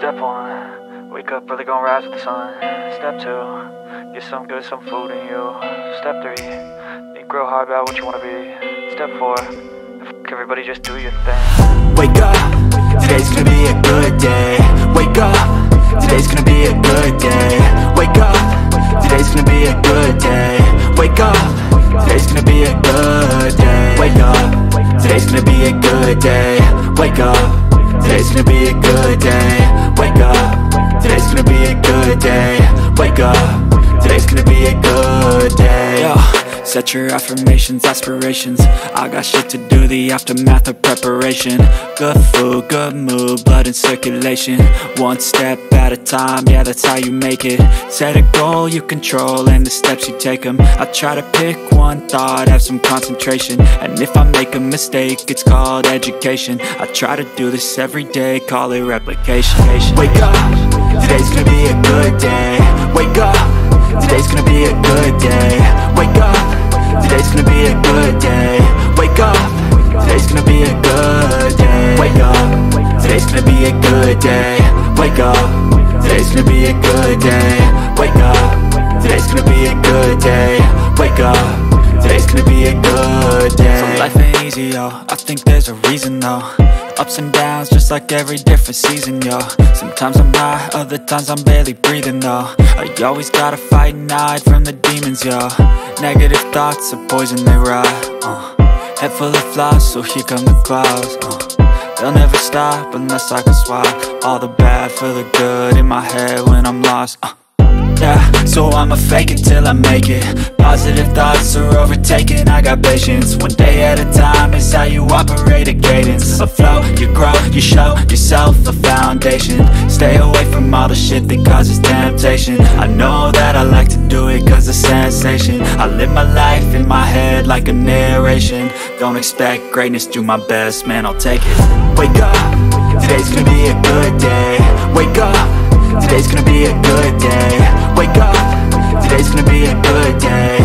Step 1, wake up early, gonna rise with the sun. Step 2, get some good, some food in you. Step 3, think real hard about what you wanna be. Step 4, fuck everybody, just do your thing. Wake up, today's gonna be a good day. Wake up, today's gonna be a good day. Wake up, today's gonna be a good day. Wake up, today's gonna be a good day. Wake up, today's gonna be a good day. Wake up, today's gonna be a good day. Wake up, today's gonna be a good day. Wake up, today's gonna be a good day. Yo, set your affirmations, aspirations. I got shit to do, the aftermath of preparation. Good food, good mood, blood in circulation. One step at a time, yeah, that's how you make it. Set a goal you control and the steps you take them. I try to pick one thought, have some concentration. And if I make a mistake, it's called education. I try to do this every day, call it replication. Wake up, today's gonna be a good day. Wake up, today's gonna be a good day. Wake up, today's gonna be a good day. Wake up, today's gonna be a good day. Wake up, today's gonna be a good day. Wake up, today's gonna be a good day. Wake up, today's gonna be a good day. Wake up, today's gonna be a good day. So life ain't easy, yo, I think there's a reason though. Ups and downs, just like every different season, yo. Sometimes I'm high, other times I'm barely breathing, though. I always gotta fight and hide from the demons, yo. Negative thoughts are poison, they rot. Head full of flies, so here come the clouds. They'll never stop unless I can swap all the bad for the good in my head when I'm lost. Yeah, so I'ma fake it till I make it. Positive thoughts are overtaken, I got patience. One day at a time is how you operate a cadence. A flow, you grow, you show yourself a foundation. Stay away from all the shit that causes temptation. I know that I like to do it cause it's sensation. I live my life in my head like a narration. Don't expect greatness, do my best, man, I'll take it. Wake up, today's gonna be a good day. Wake up, today's gonna be a good day. Wake up, today's gonna be a good day.